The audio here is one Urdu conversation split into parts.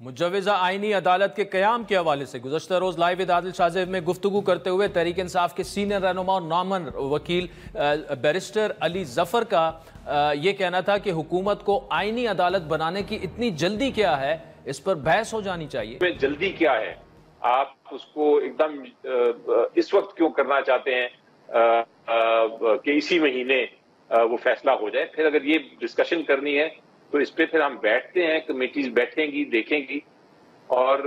مجوزہ آئینی عدالت کے قیام کے حوالے سے گزشتہ روز لائیو ود عادل شاہ زیب میں گفتگو کرتے ہوئے تحریک انصاف کے سینئر رہنما اور نامور وکیل بیرسٹر علی ظفر کا یہ کہنا تھا کہ حکومت کو آئینی عدالت بنانے کی اتنی جلدی کیا ہے، اس پر بحث ہو جانی چاہیے۔ جلدی کیا ہے، آپ اس کو ایک دم اس وقت کیوں کرنا چاہتے ہیں کہ اسی مہینے وہ فیصلہ ہو جائے؟ پھر اگر یہ ڈسکشن کرنی ہے تو اس پہ پھر ہم بیٹھتے ہیں، کمیٹیز بیٹھیں گی، دیکھیں گی، اور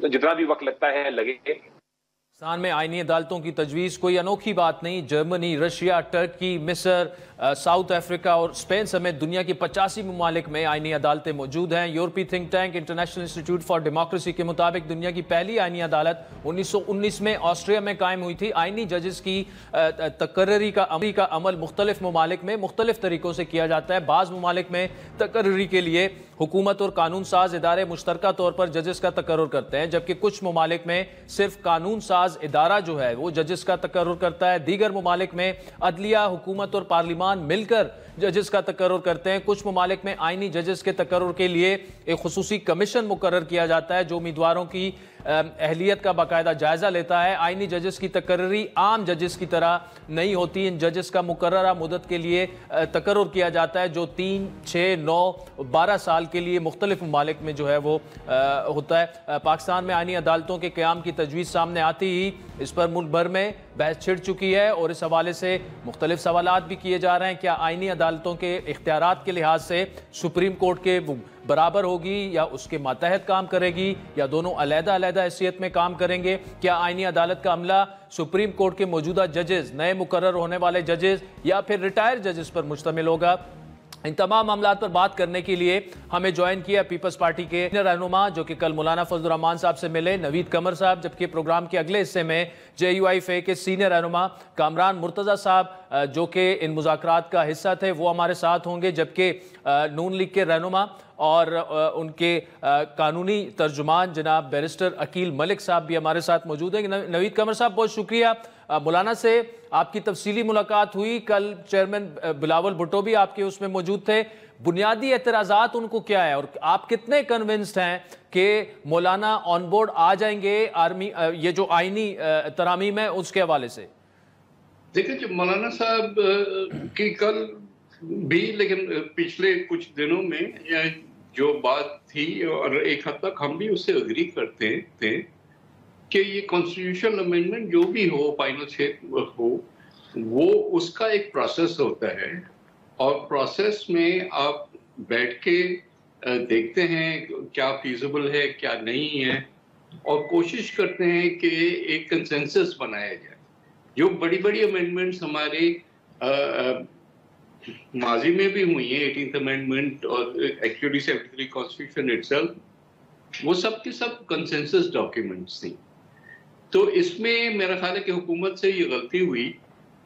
جتنا بھی وقت لگتا ہے لگے۔ پاکستان میں آئینی عدالتوں کی تجویز کوئی انوکھی بات نہیں۔ جرمنی، رشیا، ٹرکی، مصر، ساؤتھ افریقہ اور اسپین سمیت دنیا کی 85 ممالک میں آئینی عدالتیں موجود ہیں۔ یورپی think tank international institute for democracy کے مطابق دنیا کی پہلی آئینی عدالت 1919 میں آسٹریا میں قائم ہوئی تھی۔ آئینی ججز کی تقرری کا عمل مختلف ممالک میں مختلف طریقوں سے کیا جاتا ہے۔ بعض ممالک میں تقرری کے لیے حکومت اور قانون ساز ادارے مشترکہ طور پر ججز کا تقرر کرتے ہیں، جبکہ کچھ ممالک میں صرف قانون ساز ادارہ جو ہے وہ ججز کا تقرر کرتا ہے۔ دیگر ممالک میں عدلیہ، حکومت اور پارلیمان مل کر ججز کا تقرر کرتے ہیں۔ کچھ ممالک میں آئینی ججز کے تقرر کے لیے ایک خصوصی کمیشن مقرر کیا جاتا ہے جو امیدواروں کی اہلیت کا باقاعدہ جائزہ لیتا ہے۔ آئینی ججز کی تقرری عام ججز کی طرح نہیں ہوتی۔ ان ججز کا مقررہ مدت کے لیے تقرر کیا جاتا ہے جو 3، 6، 9، 12 سال کے لیے مختلف ممالک میں جو ہے وہ ہوتا ہے۔ پاکستان میں آئینی عدالتوں کے قیام کی تجویز سامنے آتی ہی اس پر ملک بھر میں بحث چھڑ چکی ہے، اور اس حوالے سے مختلف سوالات بھی کیے جا رہے ہیں۔ کیا آئینی عدالتوں کے اختیارات کے لحاظ سے سپریم کورٹ کے برابر ہوگی، یا اس کے ماتحت کام کرے گی، یا دونوں علیحدہ علیحدہ حیثیت میں کام کریں گے؟ کیا آئینی عدالت کا عملہ سپریم کورٹ کے موجودہ ججز، نئے مقرر ہونے والے ججز، یا پھر ریٹائر ججز پر مشتمل ہوگا؟ ان تمام معاملات پر بات کرنے کے لیے ہمیں جوائن کیا پیپلز پارٹی کے رہنما جو کہ کل مولانا فضل الرحمان صاحب سے ملے، نوید قمر صاحب، جبکہ پروگرام کے اگلے حصے میں JUIFA کے سینئر رہنما کامران مرتضی صاحب جو کہ ان مذاکرات کا حصہ تھے وہ ہمارے ساتھ ہوں گے، جبکہ نون لیگ کے رہنما اور ان کے قانونی ترجمان جناب بیرسٹر عقیل ملک صاحب بھی ہمارے ساتھ موجود ہیں۔ نوید قمر صاحب بہت شکریہ، مولانا سے آپ کی تفصیلی ملاقات ہوئی، کل چیئرمین بلاول بھٹو بھی آپ کے اس میں موجود تھے۔ بنیادی اعتراضات ان کو کیا ہے، اور آپ کتنے کنونسڈ ہیں کہ مولانا آن بورڈ آ جائیں گے یہ جو آئینی ترامیم ہے اس کے حوالے سے؟ دیکھیں جو مولانا صاحب کی کل بھی، لیکن پچھلے کچھ دنوں میں جو بات تھی، اور ایک حد تک ہم بھی اس سے اگری کرتے تھے کہ یہ کانسٹیٹیوشنل امینڈمنٹ جو بھی ہو، فائنل شیپ ہو، وہ اس کا ایک پروسیس ہوتا ہے، اور پروسیس میں آپ بیٹھ کے دیکھتے ہیں کیا فیزیبل ہے کیا نہیں ہے، اور کوشش کرتے ہیں کہ ایک کنسنسس بنایا جائے۔ جو بڑی بڑی امینڈمنٹس ہمارے ماضی میں بھی ہوئی ہیں، 18th امینڈمنٹ اور ایکچولی 73 کانسٹیٹیوشن اٹسیلف، وہ سب کی سب کنسنسس ڈاکیومنٹس تھیں۔ تو اس میں میرا خیال ہے کہ حکومت سے یہ غلطی ہوئی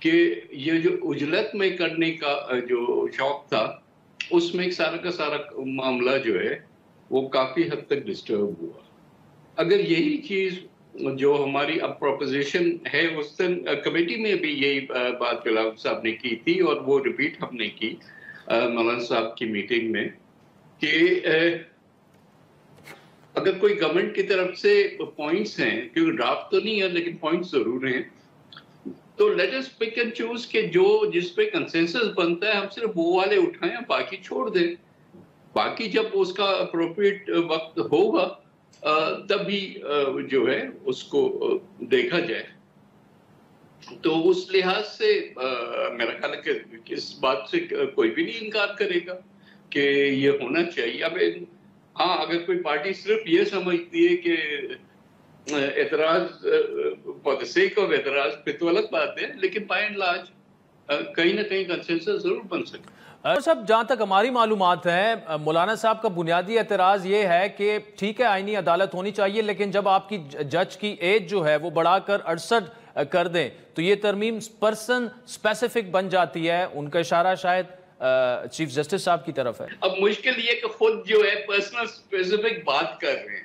کہ یہ جو عجلت میں کرنے کا جو شوق تھا، اس میں ایک سارا کا سارا معاملہ جو ہے وہ کافی حد تک ڈسٹرب ہوا۔ اگر یہی چیز جو ہماری اب پروپوزیشن ہے، اس دن کمیٹی میں بھی یہی بات بلاول صاحب نے کی تھی، اور وہ ریپیٹ ہم نے کی مولانا صاحب کی میٹنگ میں، کہ اگر کوئی گورنمنٹ کی طرف سے پوائنٹس ہیں، کیونکہ ڈرافٹ تو نہیں ہے لیکن پوائنٹس ضرور ہیں، تو let us pick and choose کہ جو جس پہ کنسنسس بنتا ہے ہم صرف وہ والے اٹھائیں، باقی چھوڑ دیں۔ باقی جب اس کا اپروپریٹ وقت ہوگا تبھی جو ہے اس کو دیکھا جائے۔ تو اس لحاظ سے میرا خیال ہے کہ اس بات سے کوئی بھی نہیں انکار کرے گا کہ یہ ہونا چاہیے۔ اب ہاں، اگر کوئی پارٹی صرف یہ سمجھتی ہے کہ اعتراض فار دی سیک آف اعتراض، پھر تو الگ بات ہے، لیکن بائی اینڈ لارج کہیں نہ کہیں کنسنسس ضرور بن سکتا ہے۔ صاحب جہاں تک ہماری معلومات ہیں، مولانا صاحب کا بنیادی اعتراض یہ ہے کہ ٹھیک ہے آئینی عدالت ہونی چاہیے، لیکن جب آپ کی جج کی ایج جو ہے وہ بڑھا کر 68 کر دیں تو یہ ترمیم پرسن اسپیسیفک بن جاتی ہے۔ ان کا اشارہ شاید چیف جسٹس صاحب کی طرف ہے۔ اب مشکل یہ کہ خود جو ہے پرسنل اسپیسیفک بات کر رہے ہیں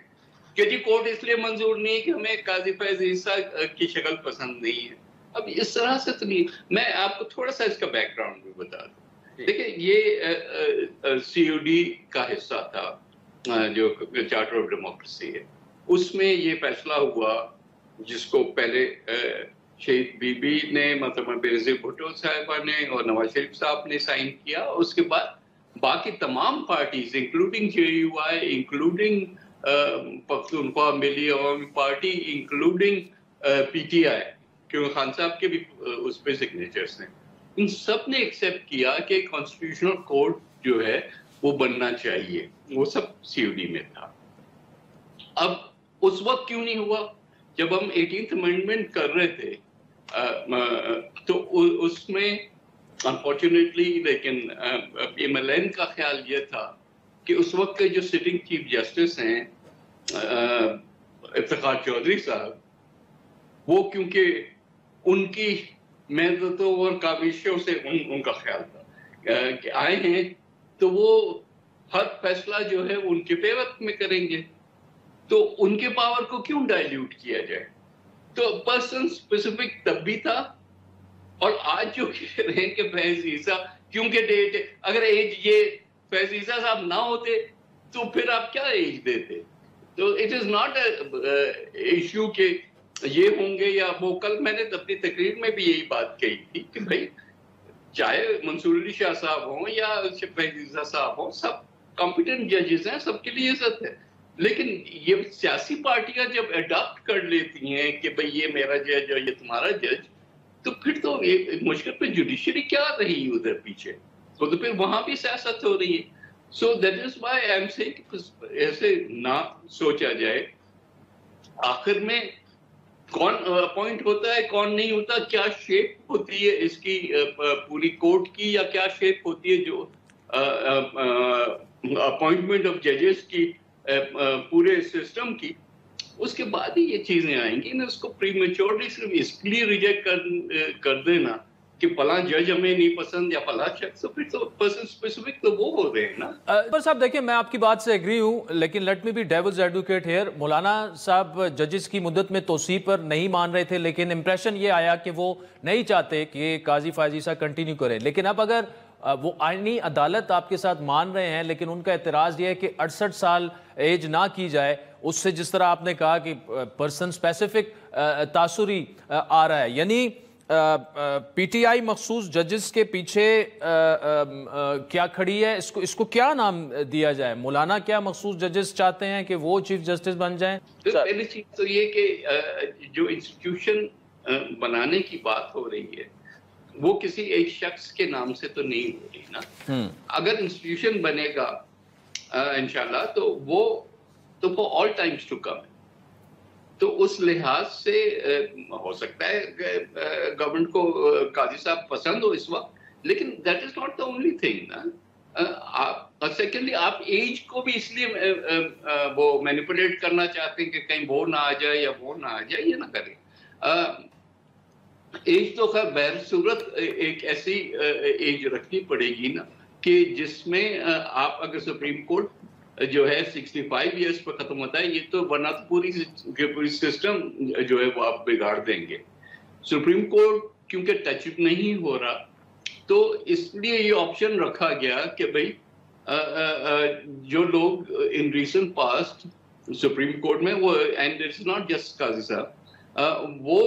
کہ جی کورٹ اس لیے منظور نہیں ہے کہ ہمیں قاضی فیض عیسیٰ کی شکل پسند نہیں ہے۔ اب اس طرح سے تو نہیں۔ میں آپ کو تھوڑا سا اس کا بیک گراؤنڈ بھی بتا دوں۔ دیکھیں، یہ COD کا حصہ تھا، جو چارٹر آف ڈیموکریسی ہے اس میں یہ فیصلہ ہوا جس کو پہلے شہید بی بی نے مطلب بینظیر بھٹو صاحبہ نے اور نواز شریف صاحب نے سائن کیا. اس کے بعد باقی تمام parties including J you I, including Pakhtunkhwa ملی عوامی party, including P T I, کیونکہ خان صاحب کے بھی اس پہ سگنیچرز ہیں, ان سب نے ایکسیپٹ کیا کہ کانسٹیٹیوشنل کورٹ جو ہے وہ بننا چاہیے. وہ سب سی او ڈی میں تھا. اب اس وقت کیوں نہیں ہوا؟ جب ہم 18th امینڈمنٹ کر رہے تھے تو اس میں انفارچونیٹلی لیکن ایم ایل این کا خیال یہ تھا کہ اس وقت کے جو سٹنگ چیف جسٹس ہیں افتخار چودھری صاحب, وہ کیونکہ ان کی محنتوں اور کاوشوں سے ان کا خیال تھا کہ آئے ہیں تو وہ ہر فیصلہ جو ہے ان کے فیور میں کریں گے, تو ان کے پاور کو کیوں ڈائلیوٹ کیا جائے. تو پرسن اسپیسیفک تب بھی تھا, اور آج جو کہہ رہے ہیں کہ فیض عیسیٰ کیونکہ ڈیٹ, اگر ایج یہ فیض عیسیٰ صاحب نہ ہوتے تو پھر آپ کیا ایج دیتے. تو اٹ از ناٹ ایشو کہ یہ ہوں گے یا وہ. کل میں نے اپنی تقریر میں بھی یہی بات کہی تھی کہ بھائی چاہے منصور علی شاہ صاحب ہوں یا فیض عیسیٰ صاحب ہوں, سب کمپیٹنٹ ججز ہیں, سب کے لیے عزت ہے. لیکن یہ سیاسی پارٹیاں جب اڈاپٹ کر لیتی ہیں کہ بھئی یہ میرا جج اور یہ تمہارا جج, تو پھر تو مشکل پہ جوڈیشری کیا رہی ادھر پیچھے, تو پھر وہاں بھی سیاست ہو رہی ہے. So that is why I am seeing ایسے نہ سوچا جائے آخر میں کون اپوائنٹ ہوتا ہے کون نہیں ہوتا, کیا شیپ ہوتی ہے اس کی پوری کورٹ کی, یا کیا شیپ ہوتی ہے جو اپوائنٹمنٹ آف ججز کی پورے سسٹم کی. اس کے بعد ہی یہ چیزیں آئیں گی. اس کو پری میچورلی صرف اس لیے ریجیکٹ کر دینا کہ فلاں جج ہمیں نہیں پسند یا فلاں شخص, پھر تو پرسن اسپیسیفک تو وہ ہو رہے ہیں نا. پر صاحب دیکھیں, میں آپ کی بات سے ایگری ہوں, لیکن let me be devil's advocate here. Maulana sahib ججز کی مدت میں توسیع پر نہیں مان رہے تھے, لیکن امپریشن یہ آیا کہ وہ نہیں چاہتے کہ قاضی فیض عیسیٰ کنٹینیو کریں. لیکن اب اگر وہ آئینی عدالت آپ کے ساتھ مان رہے ہیں, لیکن ان کا اعتراض یہ ہے کہ 68 سال ایج نہ کی جائے, اس سے جس طرح آپ نے کہا کہ پرسن سپیسیفک تاثری آ رہا ہے, یعنی پی ٹی آئی مخصوص ججز کے پیچھے کیا کھڑی ہے, اس کو کیا نام دیا جائے؟ مولانا کیا مخصوص ججز چاہتے ہیں کہ وہ چیف جسٹس بن جائیں؟ پہلی چیز تو یہ کہ جو انسٹیٹیوشن بنانے کی بات ہو رہی ہے وہ کسی ایک شخص کے نام سے تو نہیں ہو رہی نا. اگر انسٹیٹیوشن بنے گا انشاءاللہ تو وہ آل ٹائمز ٹو کم. تو اس لحاظ سے ہو سکتا ہے گورنمنٹ کو قاضی صاحب پسند ہو اس وقت, لیکن that is not the only thing نا. سیکنڈلی آپ ایج کو بھی اس لیے وہ مینیپولیٹ کرنا چاہتے ہیں کہ کہیں وہ نہ آ جائے یا وہ نہ آ جائے, یہ نہ کریں. ایج تو خیر بہر صورت ایک ایسی ایج رکھنی پڑے گی نا کہ جس میں آپ اگر سپریم کورٹ جو ہے 65 ایئرس پر ختم ہوتا ہے, یہ تو ورنہ پوری سسٹم جو ہے وہ آپ بگاڑ دیں گے. سپریم کورٹ کیونکہ ٹچ نہیں ہو رہا تو اس لیے یہ آپشن رکھا گیا کہ بھئی جو لوگ in recent past supreme court میں وہ, اینڈ اٹس ناٹ جسٹ قاضی صاحب, وہ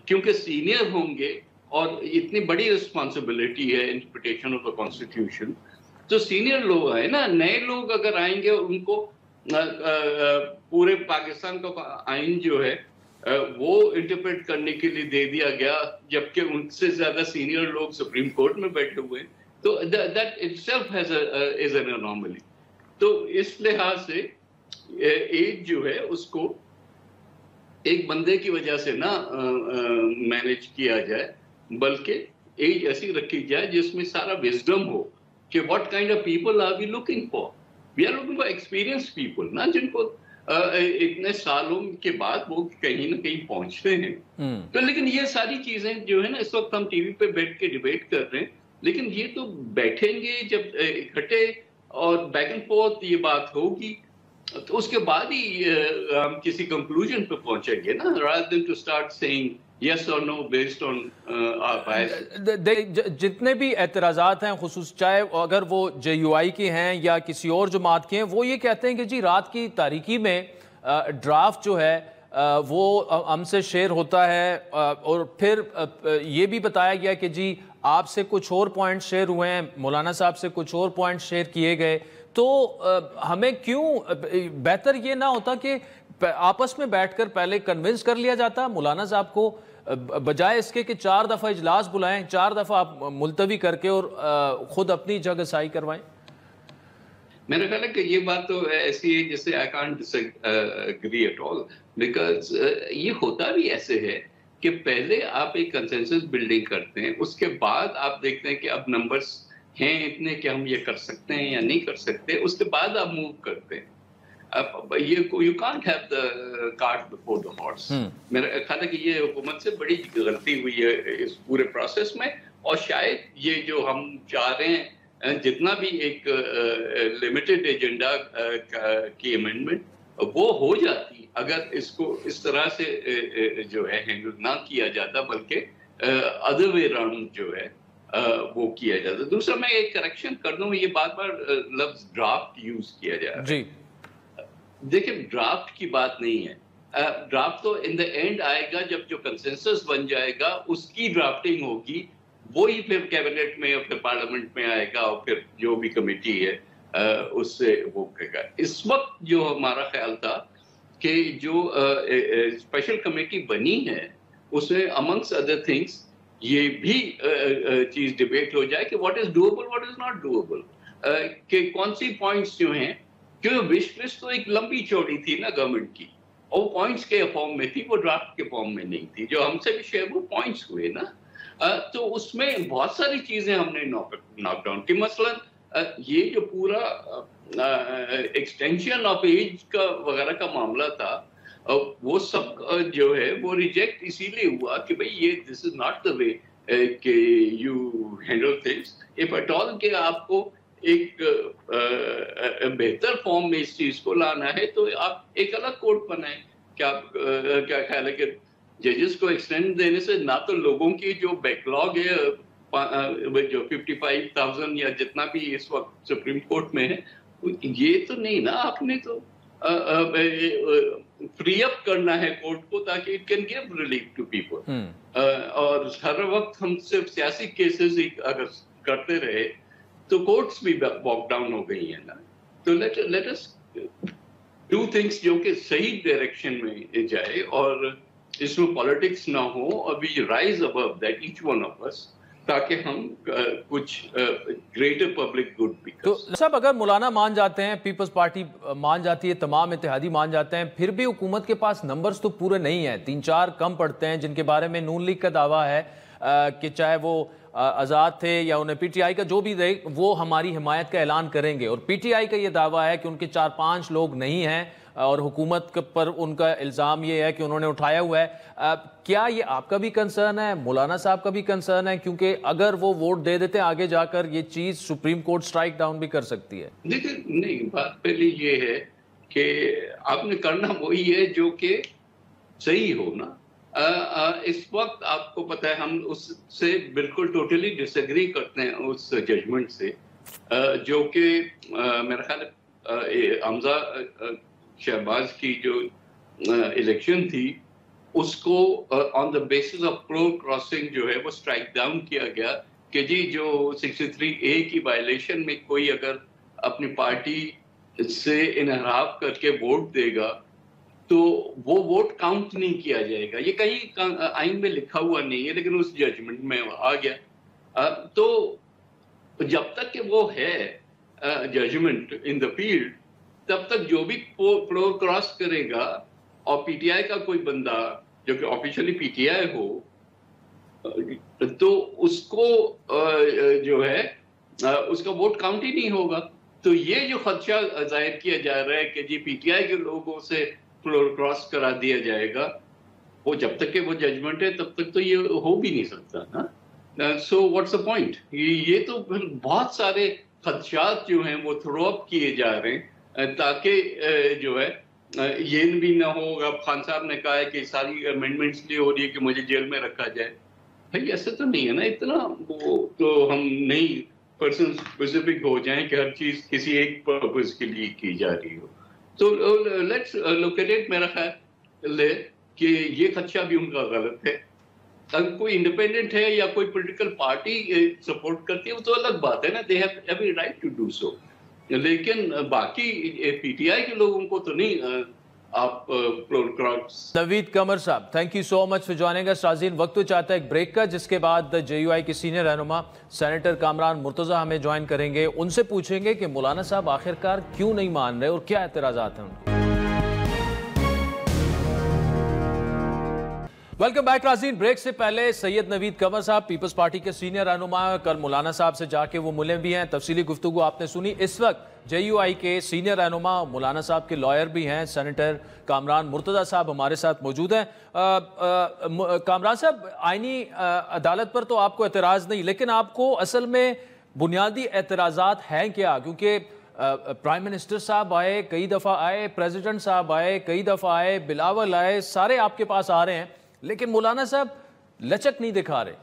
کیونکہ سینئر ہوں گے اور اتنی بڑی رسپانسبلٹی ہے انٹرپریٹیشن آف دا کانسٹیٹیوشن, تو سینئر لوگ ہیں نا, نئے لوگ اگر آئیں گے ان کو پورے پاکستان کا آئین جو ہے وہ انٹرپریٹ کرنے کے لیے دے دیا گیا, جبکہ ان سے زیادہ سینئر لوگ سپریم کورٹ میں بیٹھے ہوئے ہیں. تو that itself is an anomaly. تو اس لحاظ سے ایج جو ہے اس کو ایک بندے کی وجہ سے نہ مینیج کیا جائے, بلکہ ایج ایسی رکھی جائے جس میں سارا وزڈم ہو کہ what kind of people are we looking for? We are looking for experienced people, نا, جن کو اتنے سالوں کے بعد وہ کہیں نہ کہیں پہنچتے ہیں. تو لیکن یہ ساری چیزیں جو ہے نا اس وقت ہم ٹی وی پہ بیٹھ کے ڈیبیٹ کر رہے ہیں, لیکن یہ تو بیٹھیں گے جب اکٹھے اور بیک اینڈ فورتھ یہ بات ہوگی تو اس کے بعد ہی ہم کسی کنکلوژن پہ پہنچیں گے نا, rather than to start saying yes or no based on our bias. جتنے بھی اعتراضات ہیں خصوص چاہے اگر وہ جے یو آئی کے ہیں یا کسی اور جماعت کے ہیں, وہ یہ کہتے ہیں کہ جی رات کی تاریکی میں ڈرافٹ جو ہے وہ ہم سے شیئر ہوتا ہے, اور پھر یہ بھی بتایا گیا کہ جی آپ سے کچھ اور پوائنٹ شیئر ہوئے ہیں, مولانا صاحب سے کچھ اور پوائنٹ شیئر کیے گئے. تو ہمیں کیوں بہتر یہ نہ ہوتا کہ آپس میں بیٹھ کر پہلے کنونس کر لیا جاتا مولانا صاحب کو, بجائے اس کے کہ 4 دفعہ اجلاس بلائیں, 4 دفعہ آپ ملتوی کر کے اور خود اپنی جگہ سائی کروائیں؟ میرا خیال ہے کہ یہ بات تو ایسی ہے جسے I can't disagree at all, because یہ ہوتا بھی ایسے ہے کہ پہلے آپ ایک کنسنسس بلڈنگ کرتے ہیں, اس کے بعد آپ دیکھتے ہیں کہ اب نمبرز ہیں اتنے کہ ہم یہ کر سکتے ہیں یا نہیں کر سکتے, اس کے بعد آپ موو کرتے ہیں. اب یہ you can't have the cart before the horse. میرا خیال ہے کہ یہ حکومت سے بڑی غلطی ہوئی ہے اس پورے پروسیس میں, اور شاید یہ جو ہم چاہ رہے ہیں جتنا بھی ایک لمیٹڈ ایجنڈا کی امینڈمنٹ وہ ہو جاتی اگر اس کو اس طرح سے جو ہے ہینڈل نہ کیا جاتا, بلکہ ادر وے راؤنڈ جو ہے وہ کیا جاتا. دوسرا میں ایک کریکشن کر دوں, یہ بار بار لفظ ڈرافٹ یوز کیا جا رہا ہے. دیکھیں ڈرافٹ کی بات نہیں ہے, ڈرافٹ تو ان دا اینڈ آئے گا جب جو کنسنسس بن جائے گا اس کی ڈرافٹنگ ہوگی, وہی پھر کیبنٹ میں اور پھر پارلیمنٹ میں آئے گا, اور پھر جو بھی کمیٹی ہے اس سے وہ کہے گا. اس وقت جو ہمارا خیال تھا کہ جو اسپیشل کمیٹی بنی ہے اس میں امنگس ادر تھنگس یہ بھی چیز ڈیبیٹ ہو جائے کہ what is doable, what is not doable, کہ کون سی پوائنٹس جو ہیں, کیونکہ وش لسٹ تو ایک لمبی چوڑی تھی نا گورنمنٹ کی, اور پوائنٹس کے فارم میں تھی, وہ ڈرافٹ کے فارم میں نہیں تھی. جو ہم سے بھی شیئر وہ پوائنٹس ہوئے نا, تو اس میں بہت ساری چیزیں ہم نے ناک ڈاؤن کی. مثلا یہ جو پورا ایکسٹینشن آف ایج کا وغیرہ کا معاملہ تھا, وہ سب جو ہے وہ ریجیکٹ اسی لیے ہوا کہ بھئی یہ دس از ناٹ دا وے کہ you handle things. If at all کہ آپ کو ایک بہتر فارم میں اس چیز کو لانا ہے تو آپ ایک الگ کوڈ بنائیں. کیا خیال ہے کہ ججز کو ایکسٹینڈ دینے سے نہ تو لوگوں کی جو بیک لاگ ہے جو 55,000 یا جتنا بھی اس وقت سپریم کورٹ میں ہے, یہ تو نہیں نا, آپ نے تو فری اپ کرنا ہے کورٹ کو تاکہ it can give relief to people. اور ہر وقت ہم صرف سیاسی کیسز اگر کرتے رہے تو کورٹس بھی واک ڈاؤن ہو گئی ہیں نا. تو لیٹ اس ڈو تھنگس جو کہ صحیح ڈائریکشن میں جائے, اور اس میں پالیٹکس نہ ہو, اور we rise above that each one of us, تاکہ ہم کچھ گریٹر پبلک گڈ بھی کر سکیں. تو صاحب اگر مولانا مان جاتے ہیں, پیپلز پارٹی مان جاتی ہے, تمام اتحادی مان جاتے ہیں, پھر بھی حکومت کے پاس نمبرز تو پورے نہیں ہیں, 3-4 کم پڑتے ہیں, جن کے بارے میں نون لیگ کا دعویٰ ہے کہ چاہے وہ آزاد تھے یا انہیں پی ٹی آئی کا جو بھی دے وہ ہماری حمایت کا اعلان کریں گے, اور پی ٹی آئی کا یہ دعویٰ ہے کہ ان کے 4-5 لوگ نہیں ہیں, اور حکومت پر ان کا الزام یہ ہے کہ انہوں نے اٹھایا ہوا ہے. کیا یہ آپ کا بھی کنسرن ہے, مولانا صاحب کا بھی کنسرن ہے, کیونکہ اگر وہ ووٹ دے دیتے آگے جا کر یہ چیز سپریم کورٹ سٹرائک ڈاؤن بھی کر سکتی ہے؟ دیکھیں نہیں, بات پہلی یہ ہے کہ آپ نے کرنا وہی ہے جو کہ صحیح ہو نا. اس وقت آپ کو پتہ ہے ہم اس سے بالکل ٹوٹلی ڈس ایگری کرتے ہیں اس ججمنٹ سے, جو کہ میرا خیال ہے حمزہ شہباز کی جو الیکشن تھی اس کو on the basis of floor crossing جو ہے وہ سٹرائک ڈاؤن کیا گیا کہ جی جو 63A کی وائلیشن میں کوئی اگر اپنی پارٹی سے انحراف کر کے ووٹ دے گا تو وہ ووٹ کاؤنٹ نہیں کیا جائے گا. یہ کہیں آئین میں لکھا ہوا نہیں ہے لیکن اس ججمنٹ میں آ گیا. تو جب تک کہ وہ ہے ججمنٹ ان دا فیلڈ, تب تک جو بھی فلور کراس کرے گا اور پی ٹی آئی کا کوئی بندہ جو کہ آفیشلی پی ٹی آئی ہو تو اس کو جو ہے اس کا ووٹ کاؤنٹ ہی نہیں ہوگا. تو یہ جو خدشہ ظاہر کیا جا رہا ہے کہ جی پی ٹی آئی کے لوگوں سے فلور کراس کرا دیا جائے گا, وہ جب تک کہ وہ ججمنٹ ہے تب تک تو یہ ہو بھی نہیں سکتا نا. So what's the point. یہ تو بہت سارے خدشات جو ہیں وہ تھرو اپ کیے جا رہے ہیں تاکہ جو ہے یہ بھی نہ ہو. اب خان صاحب نے کہا ہے کہ ساری امینڈمنٹس لیے ہو رہی ہے کہ مجھے جیل میں رکھا جائے. بھائی ایسا تو نہیں ہے نا, اتنا وہ تو ہم نہیں پرسن اسپیسیفک ہو جائیں کہ ہر چیز کسی ایک پرپز کے لیے کی جا رہی ہو. تو لیٹس لک ایٹ اٹ. میرا خیال ہے کہ یہ خدشہ بھی ان کا غلط ہے. اگر کوئی انڈیپینڈنٹ ہے یا کوئی پولیٹیکل پارٹی سپورٹ کرتی ہے وہ تو الگ بات ہے نا, they have every right to do so. لیکن باقی پی ٹی آئی کے لوگوں کو تو نہیں آپ نوید قمر صاحب, thank you so much for joining us. ناظرین وقت تو چاہتا ہے ایک بریک کا, جس کے بعد جے یو آئی کے سینئر رہنما سینیٹر کامران مرتضی ہمیں جوائن کریں گے. ان سے پوچھیں گے کہ مولانا صاحب آخرکار کیوں نہیں مان رہے اور کیا اعتراضات ہیں ان کے. ویلکم بیک ناظرین. بریک سے پہلے سید نوید قمر صاحب پیپلز پارٹی کے سینئر رہنما, کل مولانا صاحب سے جا کے وہ ملے بھی ہیں, تفصیلی گفتگو آپ نے سنی. اس وقت جے یو آئی کے سینئر رہنما مولانا صاحب کے لائر بھی ہیں سینیٹر کامران مرتضی صاحب ہمارے ساتھ موجود ہیں. کامران صاحب, آئینی عدالت پر تو آپ کو اعتراض نہیں, لیکن آپ کو اصل میں بنیادی اعتراضات ہیں کیا؟ کیونکہ پرائم منسٹر صاحب آئے, کئی دفعہ آئے, پریزیڈنٹ صاحب آئے, کئی دفعہ آئے, بلاول آئے, سارے آپ کے پاس آ رہے ہیں, لیکن مولانا صاحب لچک نہیں دکھا رہے.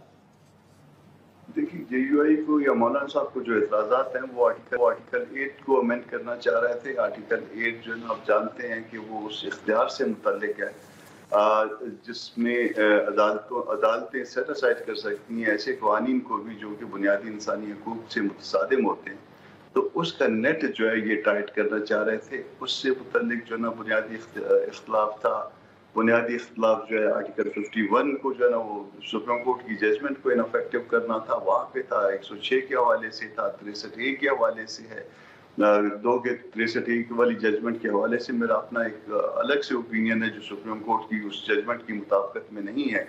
دیکھیے جے یو آئی کو یا مولانا صاحب کو جو اعتراضات ہیں وہ آرٹیکل 8 کو امینڈ کرنا چاہ رہے تھے. آرٹیکل 8 جو آپ جانتے ہیں کہ وہ اس اختیار سے متعلق ہے جس میں عدالتیں سیٹ اسائڈ کر سکتی ہیں ایسے قوانین کو بھی جو کہ بنیادی انسانی حقوق سے متصادم ہوتے ہیں. تو اس کا نیٹ جو ہے یہ ٹائٹ کرنا چاہ رہے تھے. اس سے متعلق جو نا بنیادی اختلاف تھا. بنیادی اختلاف جو ہے آرٹیکل 51 کو جو ہے نا وہ سپریم کورٹ کی ججمنٹ کو انفیکٹو کرنا تھا, وہاں پہ تھا. 106 کے حوالے سے تھا, 63A کے حوالے سے ہے. 2 کے 63A والی ججمنٹ کے حوالے سے میرا اپنا ایک الگ سے اوپینین ہے جو سپریم کورٹ کی اس ججمنٹ کی مطابقت میں نہیں ہے.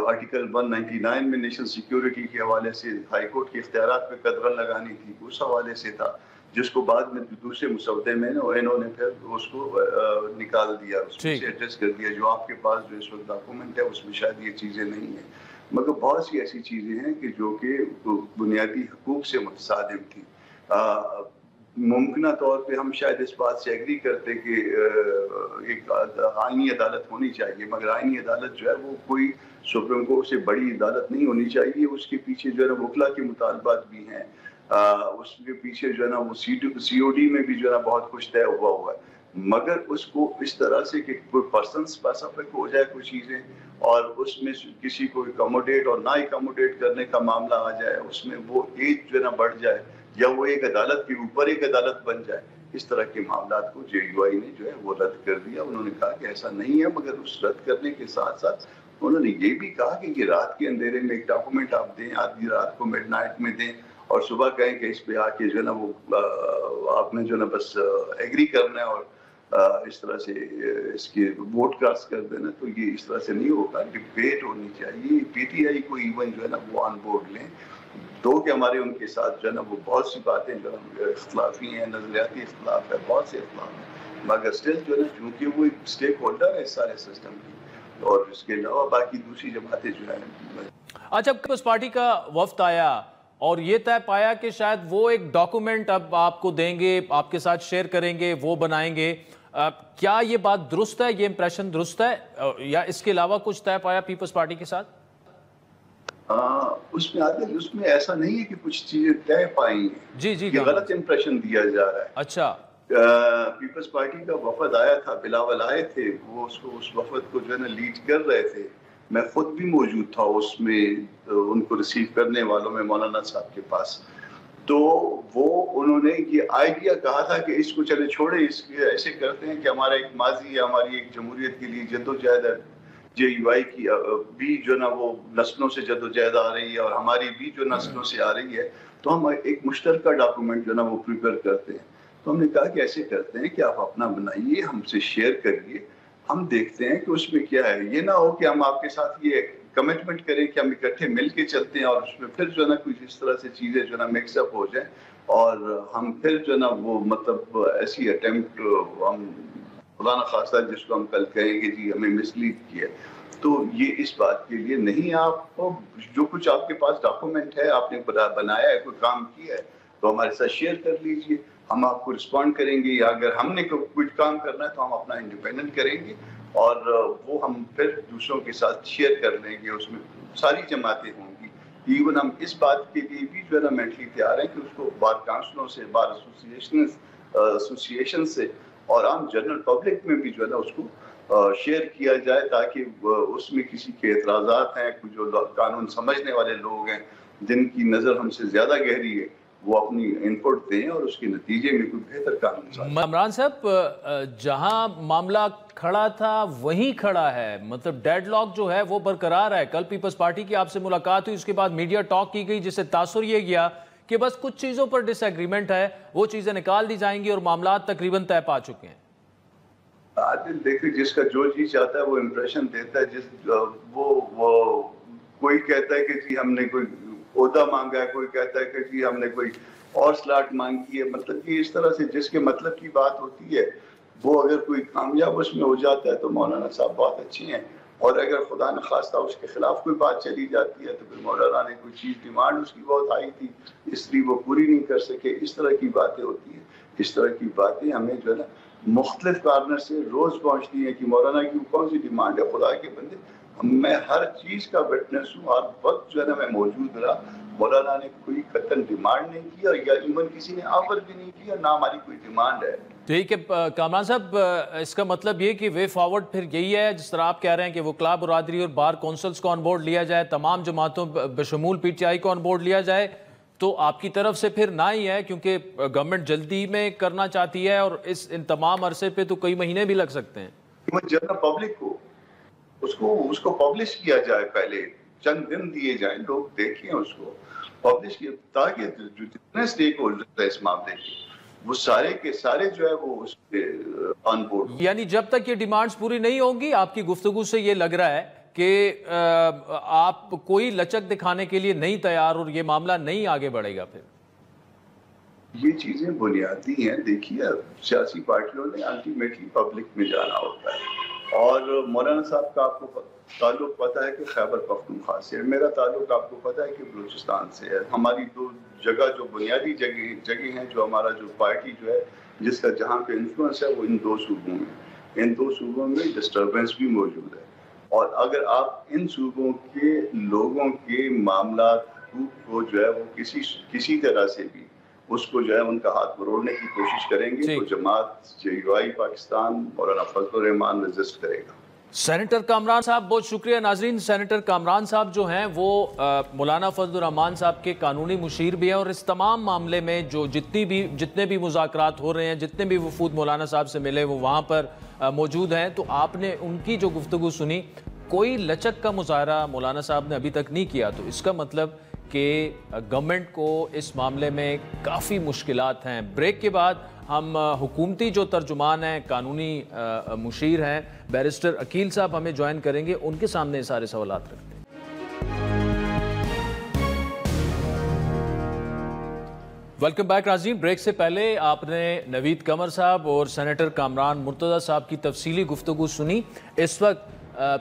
آرٹیکل 199 میں نیشنل سیکیورٹی کے حوالے سے ہائی کورٹ کے اختیارات پہ قدغن لگانی تھی, اس حوالے سے تھا, جس کو بعد میں دوسرے مسودے میں انہوں نے پھر اس کو نکال دیا, اس سے ایڈریس کر دیا. جو آپ کے پاس جو اس وقت ڈاکومنٹ ہے اس میں شاید یہ چیزیں نہیں ہیں, مگر بہت سی ایسی چیزیں ہیں کہ جو کہ بنیادی حقوق سے متصادم تھی. ممکنہ طور پہ ہم شاید اس بات سے ایگری کرتے کہ ایک آئینی عدالت ہونی چاہیے, مگر آئینی عدالت جو ہے وہ کوئی سپریم کورٹ سے بڑی عدالت نہیں ہونی چاہیے. اس کے پیچھے جو ہے نا وکلا کے مطالبات بھی ہیں, اس کے پیچھے جو ہے نا وہ سی او ڈی میں بھی جو ہے نا بہت کچھ طے ہوا ہے. مگر اس کو اس طرح سے کہ کوئی پرسن اسپیسیفک ہو جائے کوئی چیزیں اور اس میں کسی کو اکاموڈیٹ اور نہ اکاموڈیٹ کرنے کا معاملہ آ جائے, اس میں وہ ایج جو ہے نا بڑھ جائے یا وہ ایک عدالت کے اوپر ایک عدالت بن جائے, اس طرح کے معاملات کو جے یو آئی نے جو ہے وہ رد کر دیا. انہوں نے کہا کہ ایسا نہیں ہے, مگر اس رد کرنے کے ساتھ ساتھ انہوں نے یہ بھی کہا کہ یہ رات کے اندھیرے میں ایک ڈاکومنٹ آپ دیں, آدھی رات کو میڈ نائٹ میں دیں اور صبح کہیں کہ اس پہ آ کے جو ہے نا وہ آپ نے جو ہے نا بس ایگری کرنا ہے اور اس طرح سے اس کے ووٹ کاسٹ کر دینا. تو یہ اس طرح سے نہیں ہوگا, ڈبیٹ ہونی چاہیے. پی ٹی آئی کو ایون جو ہے نا وہ آن بورڈ لیں. دو کہ ہمارے ان کے ساتھ جو ہے نا وہ بہت سی باتیں جو ہے اختلافی ہیں, نظریاتی اختلاف ہے, بہت سے اختلاف ہیں, مگر اسٹل جو ہے نا چونکہ وہ ایک اسٹیک ہولڈر ہے اس سارے سسٹم کی, اور اس کے علاوہ باقی دوسری جماعتیں جو ہیں. اچھا, پیپلز پارٹی کا وفد آیا اور یہ طے پایا کہ شاید وہ ایک ڈاکومنٹ اب آپ کو دیں گے, آپ کے ساتھ شیئر کریں گے, وہ بنائیں گے. کیا یہ بات درست ہے, یہ امپریشن درست ہے, یا اس کے علاوہ کچھ طے پایا پیپلز پارٹی کے ساتھ؟ اس میں عادل اس میں ایسا نہیں ہے کہ کچھ چیزیں طے پائی ہیں. جی جی, یہ غلط امپریشن دیا جا رہا ہے. اچھا, پیپلز پارٹی کا وفد آیا تھا, بلاول آئے تھے, وہ اس وفد کو جو ہے نا لیڈ کر رہے تھے. میں خود بھی موجود تھا اس میں, ان کو ریسیو کرنے والوں میں مولانا صاحب کے پاس. تو وہ انہوں نے یہ آئیڈیا کہا تھا کہ اس کو چلے چھوڑے, اس کے ایسے کرتے ہیں کہ ہمارا ایک ماضی ہے, ہماری ایک جمہوریت کے لیے جدوجہد ہے, جے یو آئی کی بھی جو نا وہ نسلوں سے جدوجہد آ رہی ہے اور ہماری بھی جو نسلوں سے آ رہی ہے, تو ہم ایک مشترکہ ڈاکومنٹ جو نا وہ پریپیئر کرتے ہیں. تو ہم نے کہا کہ ایسے کرتے ہیں کہ آپ اپنا بنائیے, ہم سے شیئر کریے, ہم دیکھتے ہیں کہ اس میں کیا ہے. یہ نہ ہو کہ ہم آپ کے ساتھ یہ کمٹمنٹ کریں کہ ہم اکٹھے مل کے چلتے ہیں اور اس میں پھر جو ہے نا کچھ اس طرح سے چیزیں جو ہے نا مکس اپ ہو جائیں اور ہم پھر جو ہے نا وہ مطلب ایسی اٹیمپٹ ہم خدا نخواستہ جس کو ہم کل کہیں گے جی ہمیں مسلیڈ کیا. تو یہ اس بات کے لیے نہیں, آپ جو کچھ آپ کے پاس ڈاکومنٹ ہے, آپ نے بنایا ہے, کوئی کام کیا ہے, تو ہمارے ساتھ شیئر کر لیجئے. ہم آپ کو رسپونڈ کریں گے، یا اگر ہم نے کچھ کام کرنا ہے تو ہم اپنا انڈیپینڈنٹ کریں گے اور وہ ہم پھر دوسروں کے ساتھ شیئر کر لیں گے. اس میں ساری جماعتیں ہوں گی. ایون ہم اس بات کے لیے بھی جو ہے نا مینٹلی تیار ہیں کہ اس کو بار کاؤنسلوں سے، بار ایسوسیشن سے اور عام جنرل پبلک میں بھی جو ہے نا اس کو شیئر کیا جائے، تاکہ اس میں کسی کے اعتراضات ہیں، جو قانون سمجھنے والے لوگ ہیں جن کی نظر ہم سے زیادہ گہری ہے، وہ اپنی انپٹ دیں اور اس کے نتیجے میں کوئی بہتر قانون سازی. عمران صاحب، جہاں معاملہ کھڑا تھا وہیں کھڑا ہے، مطلب ڈیڈ لاک جو ہے وہ برقرار ہے. کل پیپلز پارٹی کی آپ سے ملاقات ہوئی، اس کے بعد میڈیا ٹاک کی گئی، جس سے تاثر یہ گیا کہ بس کچھ چیزوں پر ڈس ایگریمنٹ ہے، وہ چیزیں نکال دی جائیں گی اور معاملات تقریباً طے پا چکے ہیں. عادل دیکھیں، جس کا جو جی چاہتا ہے وہ امپریشن دیتا ہے. وہ کوئی کہتا ہے کہ جی ہم نے کوئی عہدہ مانگا ہے، کوئی کہتا ہے کہ جی ہم نے کوئی اور سلاٹ مانگی ہے. مطلب کہ اس طرح سے جس کے مطلب کی بات ہوتی ہے وہ اگر کوئی کامیاب اس میں ہو جاتا ہے تو مولانا صاحب بہت اچھے ہیں، اور اگر خدا نخواستہ اس کے خلاف کوئی بات چلی جاتی ہے تو پھر مولانا نے کوئی چیز ڈیمانڈ اس کی بہت ہائی تھی، اس لیے وہ پوری نہیں کر سکے. اس طرح کی باتیں ہوتی ہیں. اس طرح کی باتیں ہمیں جو ہے نا مختلف کارنر سے روز پہنچتی ہیں کہ مولانا کی کون سی ڈیمانڈ ہے. خدا کے بندے، میں ہر چیز کا وٹنس ہوں، ہر وقت جو ہے نا میں موجود رہا. مولانا نے کوئی قطعاً ڈیمانڈ نہیں کیا، یا ایون کسی نے آفر بھی نہیں کیا، نہ ہماری کوئی ڈیمانڈ ہے. ٹھیک ہے کامران صاحب، اس کا مطلب یہ کہ وے فارورڈ پھر یہی ہے، جس طرح آپ کہہ رہے ہیں کہ وہ کلا برادری اور بار کونسلز کو آن بورڈ لیا جائے، تمام جماعتوں بشمول پی ٹی آئی کو آن بورڈ لیا جائے، تو آپ کی طرف سے پھر نہ ہی ہے، کیونکہ گورنمنٹ جلدی میں کرنا چاہتی ہے اور ان تمام عرصے پہ تو کئی مہینے بھی لگ سکتے ہیں. جنرل پبلک کو اس کو پبلش کیا جائے، پہلے چند دن دیے جائیں، لوگ دیکھیں اس کو پبلش کیا، تاکہ جو جتنے سٹیک ہولڈر ہیں اس معاملے کے وہ سارے کے سارے جو ہے وہ اس پہ آن بورڈ. یعنی جب تک یہ ڈیمانڈز پوری نہیں ہوں گی، آپ کی گفتگو سے یہ لگ رہا ہے کہ آپ کوئی لچک دکھانے کے لیے نہیں تیار اور یہ معاملہ نہیں آگے بڑھے گا. پھر یہ چیزیں بنیادی ہیں. دیکھیے، سیاسی پارٹیوں نے الٹیمیٹلی پبلک میں جانا ہوتا ہے، اور مولانا صاحب کا آپ کو تعلق پتہ ہے کہ خیبر پختونخوا سے ہے، میرا تعلق آپ کو پتہ ہے کہ بلوچستان سے ہے. ہماری دو جگہ جو بنیادی جگہ ہیں، جو ہمارا جو پارٹی جو ہے جس کا جہاں پہ انفلوئنس ہے، وہ ان دو صوبوں میں. ان دو صوبوں میں ڈسٹربنس بھی موجود ہے، اور اگر آپ ان صوبوں کے لوگوں کے معاملات کو جو ہے وہ کسی طرح سے بھی اس کو جو ہے ان کا ہاتھ مروڑنے کی کوشش کریں گے تو جماعت JUI پاکستان مولانا فضل الرحمان ریزسٹ کرے گا. سینیٹر کامران صاحب بہت شکریہ. ناظرین، سینیٹر کامران صاحب جو ہیں وہ مولانا فضل الرحمان صاحب کے قانونی مشیر بھی ہیں، اور اس تمام معاملے میں جو جتنے بھی مذاکرات ہو رہے ہیں، جتنے بھی وفود مولانا صاحب سے ملے وہ وہاں پر موجود ہیں. تو آپ نے ان کی جو گفتگو سنی، کوئی لچک کا مظاہرہ مولانا صاحب نے ابھی تک نہیں کیا. تو اس کا مطلب کہ گورنمنٹ کو اس معاملے میں کافی مشکلات ہیں. بریک کے بعد ہم حکومتی جو ترجمان ہیں، قانونی مشیر ہیں، بیرسٹر عقیل صاحب ہمیں جوائن کریں گے، ان کے سامنے سارے سوالات رکھتے ہیں. ویلکم بیک ناظرین. بریک سے پہلے آپ نے نوید قمر صاحب اور سینیٹر کامران مرتضی صاحب کی تفصیلی گفتگو سنی. اس وقت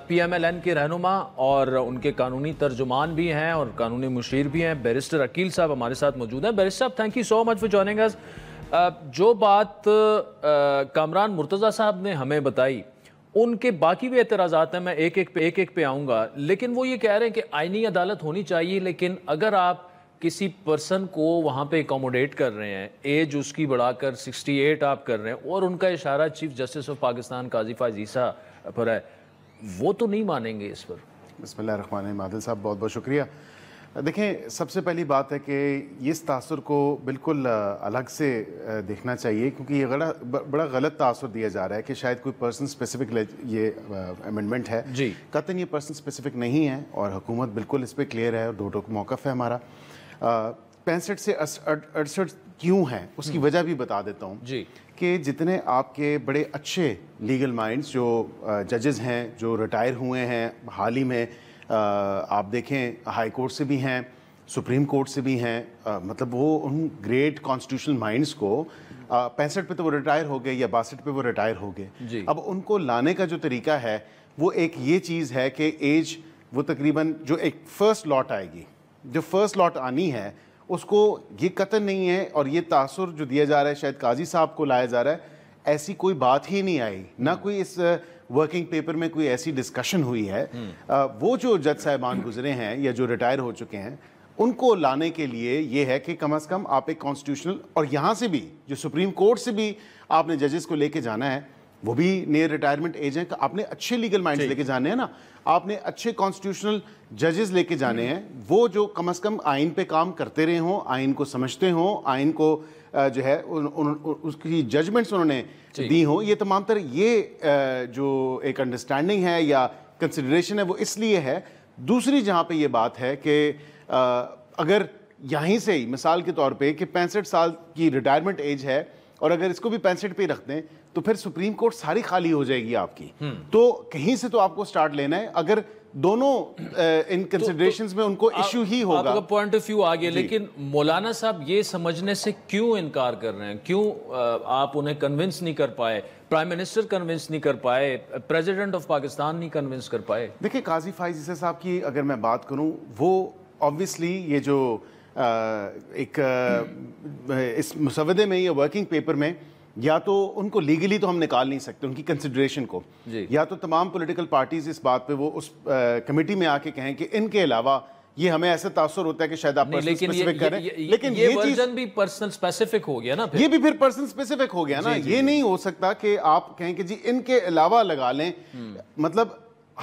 PMLN کے رہنما اور ان کے قانونی ترجمان بھی ہیں اور قانونی مشیر بھی ہیں، بیرسٹر عقیل صاحب ہمارے ساتھ موجود ہیں. بیرسٹر صاحب، thank you so much for joining us. جو بات کامران مرتضی صاحب نے ہمیں بتائی، ان کے باقی بھی اعتراضات ہیں، میں ایک ایک پہ آؤں گا، لیکن وہ یہ کہہ رہے ہیں کہ آئینی عدالت ہونی چاہیے، لیکن اگر آپ کسی پرسن کو وہاں پہ اکوموڈیٹ کر رہے ہیں، ایج اس کی بڑھا کر 68 آپ کر رہے ہیں، اور ان کا اشارہ چیف جسٹس آف پاکستان قاضی فائز عیسیٰ پر ہے، وہ تو نہیں مانیں گے اس پر. بسم اللہ الرحمن الرحیم. عادل صاحب بہت بہت شکریہ. دیکھیں، سب سے پہلی بات ہے کہ اس تاثر کو بالکل الگ سے دیکھنا چاہیے، کیونکہ یہ بڑا غلط تاثر دیا جا رہا ہے کہ شاید کوئی پرسن سپیسیفک یہ امینڈمنٹ ہے. جی قطعاً یہ پرسن سپیسیفک نہیں ہے، اور حکومت بالکل اس پہ کلیئر ہے، اور دو موقف ہے ہمارا. 65 سے 68 کیوں ہے اس کی وجہ بھی بتا دیتا ہوں. جی، کہ جتنے آپ کے بڑے اچھے لیگل مائنڈز جو ججز ہیں، جو ریٹائر ہوئے ہیں حال ہی میں، آپ دیکھیں ہائی کورٹ سے بھی ہیں، سپریم کورٹ سے بھی ہیں، مطلب وہ ان گریٹ کانسٹیٹیوشنل مائنڈز کو 65 پہ تو وہ ریٹائر ہو گئے یا 62 پہ وہ ریٹائر ہو گئے. اب ان کو لانے کا جو طریقہ ہے وہ ایک یہ چیز ہے کہ ایج وہ تقریباً جو ایک فرسٹ لاٹ آئے گی، جو فرسٹ لاٹ آنی ہے اس کو یہ قطن نہیں ہے، اور یہ تاثر جو دیا جا رہا ہے شاید قاضی صاحب کو لایا جا رہا ہے، ایسی کوئی بات ہی نہیں آئی، نہ کوئی اس ورکنگ پیپر میں کوئی ایسی ڈسکشن ہوئی ہے۔ وہ جو جج صاحبان گزرے ہیں یا جو ریٹائر ہو چکے ہیں، ان کو لانے کے لیے یہ ہے کہ کم از کم آپ ایک کانسٹیٹیوشنل، اور یہاں سے بھی جو سپریم کورٹ سے بھی آپ نے ججز کو لے کے جانا ہے، وہ بھی نیئر ریٹائرمنٹ ایج ہیں، کہ آپ نے اچھے لیگل مائنڈز لے کے جانے ہیں نا، آپ نے اچھے کانسٹیٹیوشنل ججز لے کے جانے ہیں، وہ جو کم از کم آئین پہ کام کرتے رہے ہوں، آئین کو سمجھتے ہوں، آئین کو جو ہے اس کی ججمنٹس انہوں نے دی ہوں۔ یہ تمام تر یہ جو ایک انڈرسٹینڈنگ ہے یا کنسیڈریشن ہے وہ اس لیے ہے۔ دوسری جہاں پہ یہ بات ہے کہ اگر یہیں سے ہی مثال کے طور پہ کہ 65 سال کی ریٹائرمنٹ ایج ہے، اور اگر اس کو بھی 65 پہ رکھ دیں تو پھر سپریم کورٹ ساری خالی ہو جائے گی آپ کی، تو کہیں سے تو آپ کو سٹارٹ لینا ہے۔ اگر دونوں ان کنسیڈریشنز میں ان کو ایشو ہی ہوگا، آپ کا پوائنٹ آف ویو آگے، لیکن مولانا صاحب یہ سمجھنے سے کیوں انکار کر رہے ہیں؟ کیوں آپ انہیں کنونس نہیں کر پائے؟ پرائم منسٹر کنونس نہیں کر پائے، پریزیڈنٹ آف پاکستان نہیں کنونس کر پائے؟ دیکھیں قاضی فائز عیسی صاحب کی اگر میں بات کروں، وہ آبویسلی یہ جو ایک اس مسودے میں یا ورکنگ پیپر میں، یا تو ان کو لیگلی تو ہم نکال نہیں سکتے ان کی کنسیڈریشن کو، یا تو تمام پولیٹیکل پارٹیز اس بات پہ وہ اس کمیٹی میں آ کے کہیں کہ ان کے علاوہ یہ ہمیں ایسا تاثر ہوتا ہے کہ شاید آپ پرسنل اسپیسیفک کریں، لیکن یہ ورژن بھی پرسنل اسپیسیفک ہو گیا نا، یہ بھی پھر پرسنل اسپیسیفک ہو گیا نا۔ یہ نہیں ہو سکتا کہ آپ کہیں کہ جی ان کے علاوہ لگا لیں، مطلب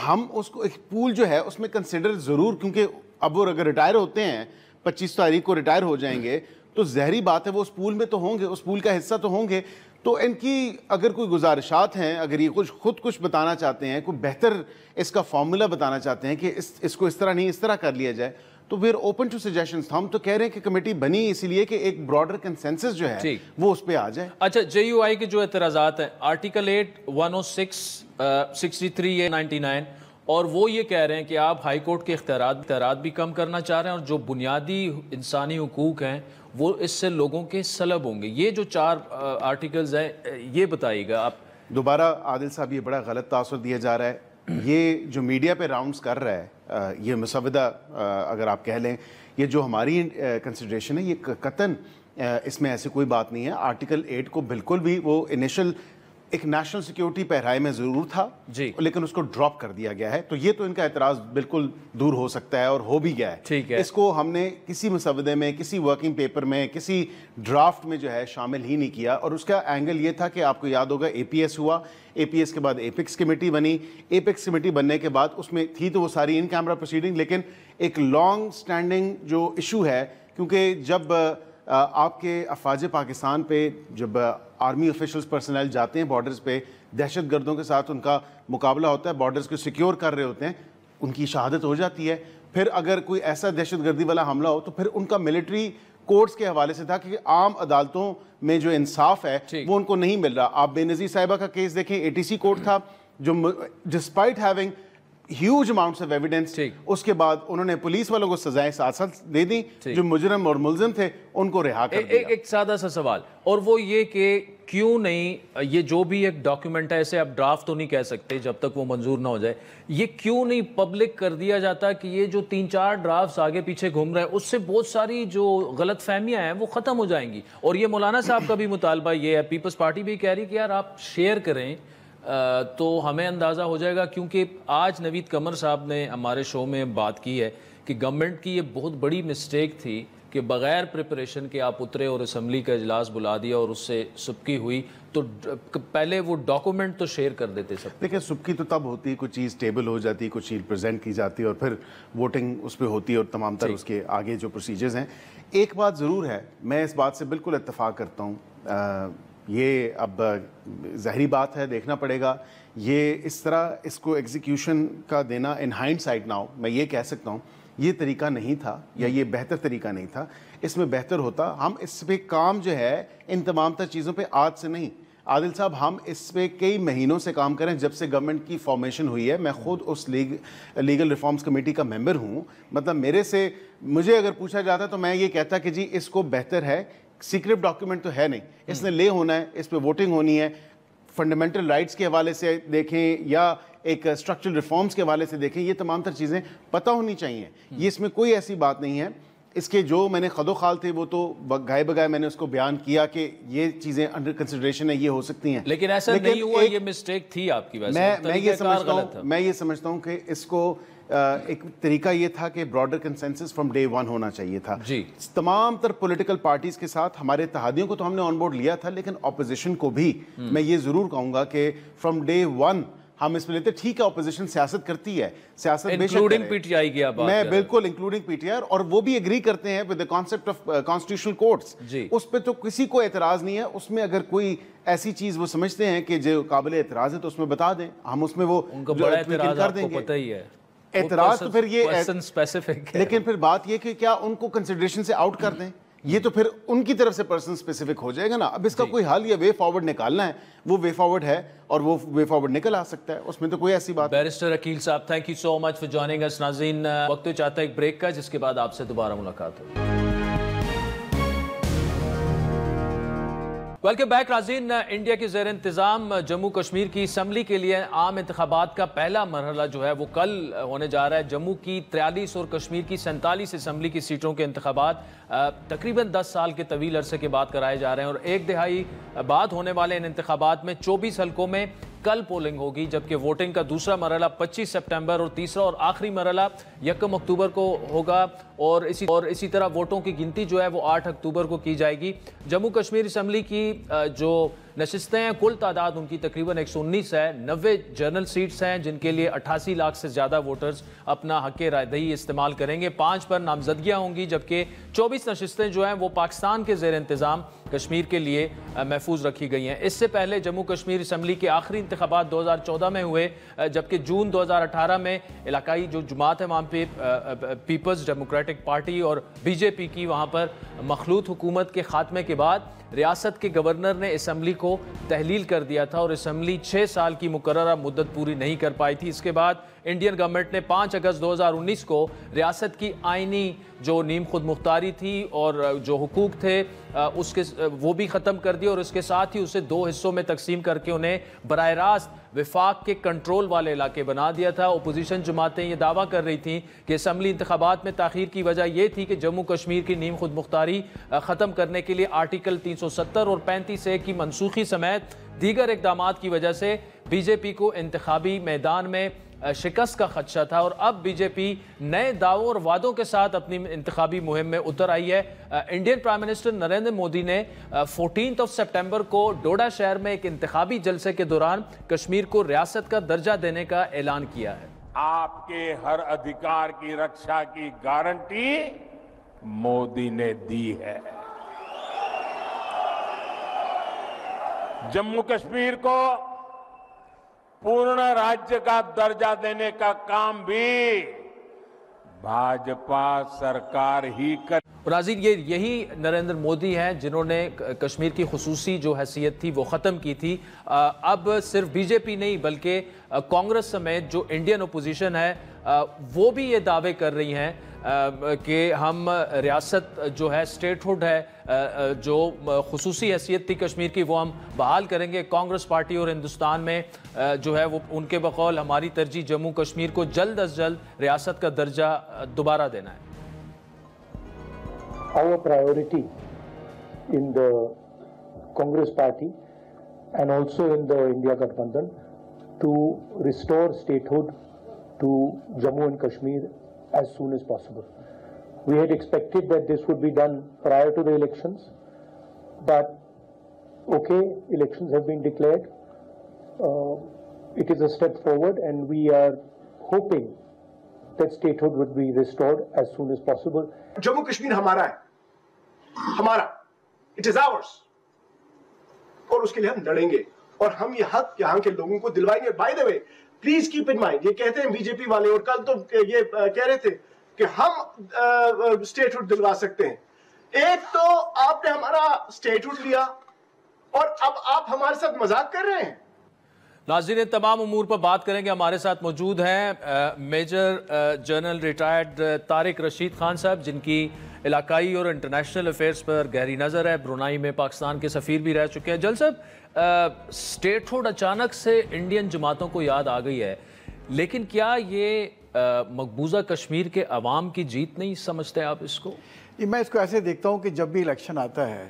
ہم اس کو ایک پول جو ہے اس میں کنسیڈر ضرور، کیونکہ اب وہ اگر ریٹائر ہوتے ہیں 25 تاریخ کو ریٹائر ہو جائیں گے تو ظاہری بات ہے وہ اس پول میں تو ہوں گے، اس پول کا حصہ تو ہوں گے، تو ان کی اگر کوئی گزارشات ہیں، اگر یہ خود کچھ بتانا چاہتے ہیں، کوئی بہتر اس کا فارمولا بتانا چاہتے ہیں کہ اس کو اس طرح نہیں اس طرح کر لیا جائے، تو پھر اوپن ٹو سجیشنز۔ ہم تو کہہ رہے ہیں کہ کمیٹی بنی اسی لیے کہ ایک براڈر کنسنسس جو ہے وہ اس پہ آ جائے۔ اچھا، جے یو آئی کے جو اعتراضات ہیں، آرٹیکل 8 106 63 99، اور وہ یہ کہہ رہے ہیں کہ آپ ہائی کورٹ کے اختیارات بھی کم کرنا چاہ رہے ہیں، اور جو بنیادی انسانی حقوق ہیں وہ اس سے لوگوں کے سلب ہوں گے۔ یہ جو 4 آرٹیکلز ہیں، یہ بتائیے گا آپ۔ دوبارہ عادل صاحب یہ بڑا غلط تاثر دیا جا رہا ہے، یہ جو میڈیا پہ راؤنڈز کر رہا ہے یہ مسودہ، اگر آپ کہہ لیں یہ جو ہماری کنسیڈریشن ہے، یہ قطعاً اس میں ایسی کوئی بات نہیں ہے۔ آرٹیکل 8 کو بالکل بھی وہ انیشل ایک نیشنل سیکیورٹی پیرائے میں ضرور تھا، لیکن اس کو ڈراپ کر دیا گیا ہے، تو یہ تو ان کا اعتراض بالکل دور ہو سکتا ہے اور ہو بھی گیا ہے۔ اس کو ہم نے کسی مسودے میں، کسی ورکنگ پیپر میں، کسی ڈرافٹ میں جو ہے شامل ہی نہیں کیا، اور اس کا اینگل یہ تھا کہ آپ کو یاد ہوگا اے پی ایس ہوا، اے پی ایس کے بعد ایپیکس کمیٹی بنی، ایپیکس کمیٹی بننے کے بعد اس میں تھی تو وہ ساری ان کیمرہ پروسیڈنگ، لیکن ایک لانگ سٹینڈنگ جو ایشو ہے، کیونکہ جب آپ کے افواج پاکستان پہ جب آرمی آفیشلز پرسنل جاتے ہیں بارڈرز پہ، دہشت گردوں کے ساتھ ان کا مقابلہ ہوتا ہے، بارڈرز کو سیکیور کر رہے ہوتے ہیں، ان کی شہادت ہو جاتی ہے۔ پھر اگر کوئی ایسا دہشت گردی والا حملہ ہو تو پھر ان کا ملٹری کورٹس کے حوالے سے تھا کہ عام عدالتوں میں جو انصاف ہے وہ ان کو نہیں مل رہا۔ آپ بے نظیر صاحبہ کا کیس دیکھیں، اے ٹی سی کورٹ تھا جو despite having huge amounts of evidence, اس کے بعد انہوں نے پولیس والوں کو سزائیں 7 سال دے دی، جو مجرم اور ملزم تھے ان کو رہا کر دیا۔ ایک سادہ سا سوال، اور وہ یہ کہ کیوں نہیں یہ جو بھی ایک ڈاکیومنٹ ہے، اسے آپ ڈرافٹ تو نہیں کہہ سکتے جب تک وہ منظور نہ ہو جائے، یہ کیوں نہیں پبلک کر دیا جاتا کہ یہ جو 3-4 ڈرافٹس آگے پیچھے گھوم رہے ہیں اس سے بہت ساری جو غلط فہمیاں ہیں وہ ختم ہو جائیں گی؟ اور یہ مولانا صاحب کا بھی مطالبہ یہ ہے، پیپلز پارٹی بھی کہہ رہی کہ یار آپ شیئر کریں تو ہمیں اندازہ ہو جائے گا، کیونکہ آج نوید قمر صاحب نے ہمارے شو میں بات کی ہے کہ گورنمنٹ کی یہ بہت بڑی مسٹیک تھی کہ بغیر پریپریشن کے آپ اترے اور اسمبلی کا اجلاس بلا دیا اور اس سے سبکی ہوئی، تو پہلے وہ ڈاکومنٹ تو شیئر کر دیتے سب۔ دیکھیں سبکی تو تب ہوتی، کوئی چیز ٹیبل ہو جاتی، کوئی چیز پریزنٹ کی جاتی اور پھر ووٹنگ اس پہ ہوتی اور تمام تر اس کے آگے جو پروسیجرز ہیں۔ ایک بات ضرور ہے، میں اس بات سے بالکل اتفاق کرتا ہوں، یہ اب ظاہری بات ہے، دیکھنا پڑے گا یہ اس طرح اس کو ایگزیکیوشن کا دینا ان ہائنڈ سائٹ ناؤ، میں یہ کہہ سکتا ہوں یہ طریقہ نہیں تھا یا یہ بہتر طریقہ نہیں تھا، اس میں بہتر ہوتا ہم اس پہ کام جو ہے ان تمام تر چیزوں پہ آج سے نہیں، عادل صاحب ہم اس پہ کئی مہینوں سے کام کریں، جب سے گورنمنٹ کی فارمیشن ہوئی ہے۔ میں خود اس لیگل ریفارمز کمیٹی کا ممبر ہوں، مطلب مجھے اگر پوچھا جاتا تو میں یہ کہتا کہ جی اس کو بہتر ہے، سیکرٹ ڈاکیومنٹ تو ہے نہیں، اس نے لے ہونا ہے، اس پہ ووٹنگ ہونی ہے، فنڈامنٹل رائٹس کے حوالے سے دیکھیں یا ایک اسٹرکچرل ریفارمز کے حوالے سے دیکھیں، یہ تمام تر چیزیں پتہ ہونی چاہیے، یہ اس میں کوئی ایسی بات نہیں ہے۔ اس کے جو میں نے خد و خال تھے وہ تو گائے بگائے میں نے اس کو بیان کیا کہ یہ چیزیں انڈر کنسیڈریشن ہے، یہ ہو سکتی ہیں، لیکن ایسا نہیں ہوا، یہ مسٹیک تھی آپ کی وجہ سے. میں یہ سمجھتا ہوں کہ اس کو ایک طریقہ یہ تھا کہ broader consensus from day one ہونا چاہیے تھا. تمام تر پولیٹیکل پارٹیز کے ساتھ ہمارے اتحادیوں کو تو ہم نے آن بورڈ لیا تھا، لیکن اپوزیشن کو بھی میں یہ ضرور کہوں گا کہ فرام ڈے ون ہم اس میں لیتے. ٹھیک ہے اپوزیشن سیاست کرتی ہے، سیاست انکلوڈنگ پی ٹی آئی کی آپ بات میں بالکل انکلوڈنگ پی ٹی آئی، اور وہ بھی ایگری کرتے ہیں with the concept of constitutional courts. اس پہ تو کسی کو اعتراض نہیں ہے. اس میں اگر کوئی ایسی چیز وہ سمجھتے ہیں کہ جو قابل اعتراض ہے تو اس میں بتا دیں، ہم اس میں وہ کر دیں گے. پتہ ہی ہے اعتراض تو پھر یہ اسپیسیفک ہے، لیکن پھر بات یہ کہ کیا ان کو کنسیڈریشن سے آؤٹ کر دیں، یہ تو پھر ان کی طرف سے پرسن اسپیسیفک ہو جائے گا نا. اب اس کا کوئی حل یا وے فارورڈ نکالنا ہے، وہ وے فارورڈ ہے اور وہ وے فارورڈ نکل آ سکتا ہے، اس میں تو کوئی ایسی بات. بیرسٹر عقیل صاحب، thank you so much for joining us. ناظرین وقت چاہتا ہے ایک بریک کا، جس کے بعد آپ سے دوبارہ ملاقات ہوگی. ویلکم بیک ناظرین. انڈیا کے زیر انتظام جموں کشمیر کی اسمبلی کے لیے عام انتخابات کا پہلا مرحلہ جو ہے وہ کل ہونے جا رہا ہے. جموں کی 43 اور کشمیر کی 47 اسمبلی کی سیٹوں کے انتخابات تقریباً 10 سال کے طویل عرصے کے بعد کرائے جا رہے ہیں، اور ایک دہائی بعد ہونے والے ان انتخابات میں 24 حلقوں میں کل پولنگ ہوگی، جبکہ ووٹنگ کا دوسرا مرحلہ 25 سپٹمبر اور تیسرا اور آخری مرحلہ 1 اکتوبر کو ہوگا، اور اسی طرح ووٹوں کی گنتی جو ہے وہ 8 اکتوبر کو کی جائے گی. جموں کشمیر اسمبلی کی جو نشستیں ہیں کل تعداد ان کی تقریباً 119 ہے. 90 جنرل سیٹس ہیں جن کے لیے 88 لاکھ سے زیادہ ووٹرز اپنا حق رائے دہی استعمال کریں گے. 5 پر نامزدگیاں ہوں گی، جبکہ 24 نشستیں جو ہیں وہ پاکستان کے زیر انتظام کشمیر کے لیے محفوظ رکھی گئی ہیں. اس سے پہلے جموں کشمیر اسمبلی کے آخری انتخابات 2014 میں ہوئے، جبکہ جون 2018 میں علاقائی جو جماعت ہے وہاں پہ پیپلز ڈیموکریٹک پارٹی اور بی جے پی کی وہاں پر مخلوط حکومت کے خاتمے کے بعد ریاست کے گورنر نے اسمبلی کو تحلیل کر دیا تھا، اور اسمبلی 6 سال کی مقررہ مدت پوری نہیں کر پائی تھی. اس کے بعد انڈین گورنمنٹ نے 5 اگست 2019 کو ریاست کی آئینی جو نیم خود مختاری تھی اور جو حقوق تھے وہ بھی ختم کر دی، اور اس کے ساتھ ہی اسے 2 حصوں میں تقسیم کر کے انہیں براہ راست وفاق کے کنٹرول والے علاقے بنا دیا تھا. اپوزیشن جماعتیں یہ دعویٰ کر رہی تھیں کہ اسمبلی انتخابات میں تاخیر کی وجہ یہ تھی کہ جموں کشمیر کی نیم خود مختاری ختم کرنے کے لیے آرٹیکل 370 اور 35A کی منسوخی سمیت دیگر اقدامات کی وجہ سے بی جے پی کو انتخابی میدان میں شکست کا خدشہ تھا، اور اب بی جے پی نئے دعووں اور وعدوں کے ساتھ اپنی انتخابی مہم میں اتر آئی ہے. Indian prime minister Narendra Modi نے 14 سپٹمبر کو ڈوڈا شہر میں ایک انتخابی جلسے کے دوران کشمیر کو ریاست کا درجہ دینے کا اعلان کیا ہے. آپ کے ہر ادھیکار کی رکشا کی گارنٹی مودی نے دی ہے. جموں کشمیر کو پورن راجیہ کا درجہ دینے کا کام بھی بھاجپا سرکار ہی کر. ناظرین یہی نریندر مودی ہیں جنہوں نے کشمیر کی خصوصی جو حیثیت تھی وہ ختم کی تھی. اب صرف بی جے پی نہیں بلکہ کانگریس سمیت جو انڈین اپوزیشن ہے وہ بھی یہ دعوے کر رہی ہیں کہ ہم ریاست جو ہے اسٹیٹ ہوڈ ہے جو خصوصی حیثیت تھی کشمیر کی وہ ہم بحال کریں گے. کانگریس پارٹی اور ہندوستان میں جو ہے وہ ان کے بقول ہماری ترجیح جموں کشمیر کو جلد از جلد ریاست کا درجہ دوبارہ دینا ہے. Our priority in the Congress party and also in the India Gathbandhan to restore statehood to Jammu and Kashmir as soon as possible. We had expected that this would be done prior to the elections, but okay, elections have been declared. It is a step forward and we are hoping that statehood would be restored as soon as possible. Jammu Kashmir ہمارا ہے، ہمارا اٹ از آورس، اور اس کے لیے ہم لڑیں گے اور ہم یہ حق یہاں کے لوگوں کو دلوائیں گے. By the way please keep in mind, یہ کہتے ہیں بی جے پی والے اور کل تو یہ کہہ رہے تھے کہ ہم اسٹیٹ ہوڈ دلوا سکتے ہیں. ایک تو آپ نے ہمارا اسٹیٹ ہوڈ لیا اور اب آپ ہمارے ساتھ مذاق کر رہے ہیں. ناظرین تمام امور پر بات کریں گے. ہمارے ساتھ موجود ہیں major general retired Tariq Rashid Khan sahib, جن کی علاقائی اور انٹرنیشنل افیئرز پر گہری نظر ہے. برونائی میں پاکستان کے سفیر بھی رہ چکے ہیں. جل صاحب، اسٹیٹ ہوڈ اچانک سے انڈین جماعتوں کو یاد آ گئی ہے، لیکن کیا یہ مقبوضہ کشمیر کے عوام کی جیت نہیں سمجھتے آپ اس کو؟ میں اس کو ایسے دیکھتا ہوں کہ جب بھی الیکشن آتا ہے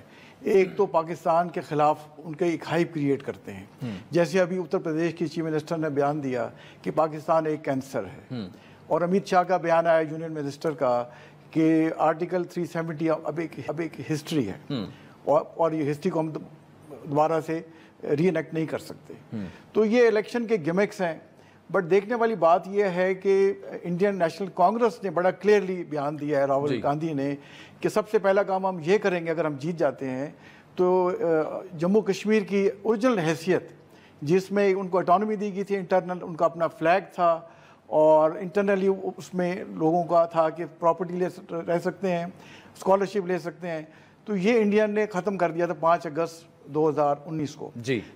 ایک تو پاکستان کے خلاف ان کے ایک ہائپ کریٹ کرتے ہیں، جیسے ابھی اتر پردیش کی چیف منسٹر نے بیان دیا کہ پاکستان ایک کینسر ہے، اور امیت شاہ کا بیان آیا یونین منسٹر کا کہ آرٹیکل 370 اب ایک ہسٹری ہے اور یہ ہسٹری کو ہم دوبارہ سے ری انیکٹ نہیں کر سکتے. تو یہ الیکشن کے گیمکس ہیں. بٹ دیکھنے والی بات یہ ہے کہ انڈین نیشنل کانگریس نے بڑا کلیئرلی بیان دیا ہے، راہل گاندھی نے، کہ سب سے پہلا کام ہم یہ کریں گے اگر ہم جیت جاتے ہیں تو جموں کشمیر کی اوریجنل حیثیت جس میں ان کو اٹانومی دی گئی تھی، انٹرنل ان کا اپنا فلیگ تھا اور انٹرنلی اس میں لوگوں کا تھا کہ پراپرٹی رہ سکتے ہیں، اسکالرشپ لے سکتے ہیں، تو یہ انڈین نے ختم کر دیا تھا 5 اگست 2019 کو.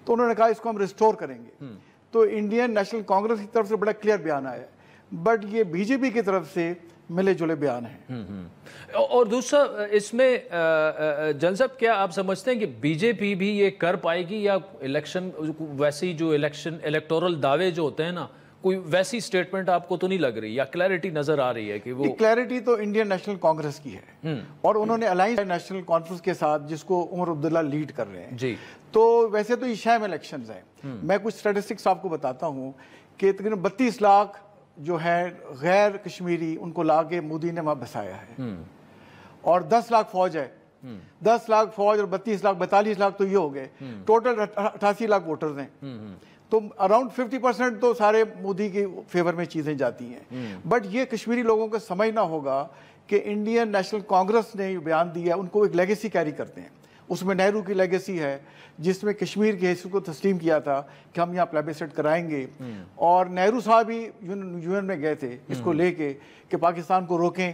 تو انہوں نے کہا اس کو ہم ریسٹور کریں گے. تو انڈین نیشنل کانگریس کی طرف سے بڑا کلیئر بیان آیا ہے، بٹ یہ بی جے پی کی طرف سے ملے جلے بیان ہیں. اور دوسرا اس میں جنرل صاحب کیا آپ سمجھتے ہیں کہ بی جے پی بھی یہ کر پائے گی، یا الیکشن ویسی جو الیکٹورل دعوے جو ہوتے ہیں نا، کوئی ویسی سٹیٹمنٹ آپ کو تو نہیں لگ رہی، یا کلیئرٹی نظر آ رہی ہے کہ وہ کلیئرٹی تو انڈین نیشنل کانگریس کی ہے، اور انہوں نے الائنس نیشنل کانفرنس کے ساتھ جس کو عمر عبداللہ لیڈ کر رہے ہیں. تو ویسے تو یہ شام الیکشنز ہیں. میں کچھ سٹیٹسٹکس آپ کو بتاتا ہوں کہ تقریباً 32 لاکھ جو ہے غیر کشمیری ان کو لا کے مودی نے وہاں بسایا ہے، اور 10 لاکھ فوج ہے. 10 لاکھ فوج اور 32 لاکھ 42 لاکھ تو یہ ہو گئے، ٹوٹل 88 لاکھ ووٹرز ہیں. تو اراؤنڈ 50% تو سارے مودی کے فیور میں چیزیں جاتی ہیں. بٹ یہ کشمیری لوگوں کو سمجھنا ہوگا کہ انڈین نیشنل کانگریس نے یہ بیان دیا ہے، ان کو ایک لیگیسی کیری کرتے ہیں. اس میں نہرو کی لیگیسی ہے جس میں کشمیر کی حیثیت کو تسلیم کیا تھا کہ ہم یہاں پلیبیسائٹ کرائیں گے، اور نہرو صاحب ہی یونین میں گئے تھے اس کو لے کے کہ پاکستان کو روکیں،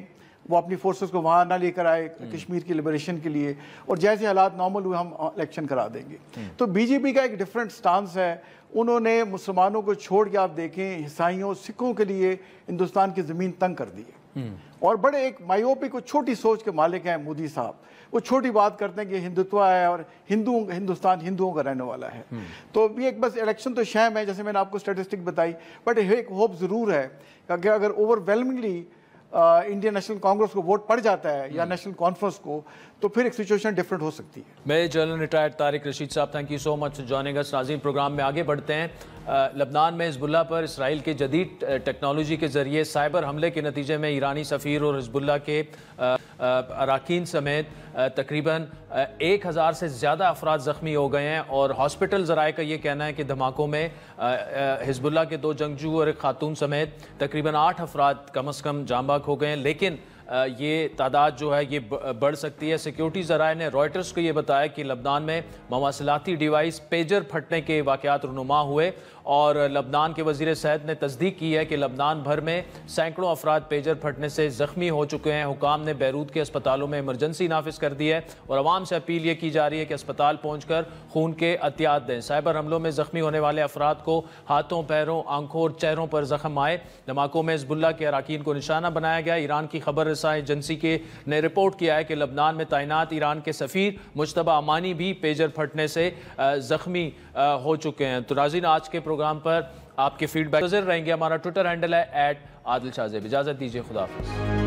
وہ اپنی فورسز کو وہاں نہ لے کر آئے کشمیر کی لبریشن کے لیے، اور جیسے حالات نارمل ہوئے ہم الیکشن کرا دیں گے. تو بی جے پی کا ایک ڈفرینٹ سٹانس ہے. انہوں نے مسلمانوں کو چھوڑ کے آپ دیکھیں عیسائیوں سکھوں کے لیے ہندوستان کی زمین تنگ کر دی ہے، اور بڑے ایک مائیوپک چھوٹی سوچ کے مالک ہیں مودی صاحب. وہ چھوٹی بات کرتے ہیں کہ ہندوتوا ہے اور ہندوستان ہندوؤں کا رہنے والا ہے. تو یہ ایک بس الیکشن تو شام ہے جیسے میں نے آپ کو اسٹیٹسٹک بتائی، بٹ ایک ہوپ ضرور ہے کہ اگر اوور ویلمنگلی انڈین نیشنل کانگریس کو ووٹ پڑ جاتا ہے یا نیشنل کانفرنس کو، تو پھر ایک سچویشن ڈیفرنٹ ہو سکتی ہے. میں جنرل ریٹائرڈ طارق رشید صاحب، thank you so much joining us. ناظرین پروگرام میں آگے بڑھتے ہیں. لبنان میں حزب اللہ پر اسرائیل کے جدید ٹیکنالوجی کے ذریعے سائبر حملے کے نتیجے میں ایرانی سفیر اور حزب اللہ کے اراکین سمیت تقریباً 1000 سے زیادہ افراد زخمی ہو گئے ہیں، اور ہاسپٹل ذرائع کا یہ کہنا ہے کہ دھماکوں میں حزب اللہ کے 2 جنگجو اور ایک خاتون سمیت تقریباً 8 افراد کم از کم جاں بحق ہو گئے ہیں. لیکن یہ تعداد جو ہے یہ بڑھ سکتی ہے. سیکیورٹی ذرائع نے رائٹرز کو یہ بتایا کہ لبنان میں مواصلاتی ڈیوائس پیجر پھٹنے کے واقعات رونما ہوئے، اور لبنان کے وزیر صحت نے تصدیق کی ہے کہ لبنان بھر میں سینکڑوں افراد پیجر پھٹنے سے زخمی ہو چکے ہیں. حکام نے بیروت کے اسپتالوں میں ایمرجنسی نافذ کر دی ہے، اور عوام سے اپیل یہ کی جا رہی ہے کہ اسپتال پہنچ کر خون کے عطیات دیں. سائبر حملوں میں زخمی ہونے والے افراد کو ہاتھوں، پیروں، آنکھوں اور چہروں پر زخم آئے. دھماکوں میں حزب اللہ کے اراکین کو نشانہ بنایا گیا. ایران کی خبر رساں ایجنسی نے رپورٹ کیا ہے کہ لبنان میں تعینات ایران کے سفیر مجتبی امانی بھی پیجر پھٹنے سے زخمی ہو چکے ہیں. تو ناظرین آج کے پروگرام پر آپ کے فیڈ بیک نظر رہیں گے. ہمارا ٹویٹر ہینڈل ہے @عادل شاہ زیب. اجازت دیجیے، خدا حافظ.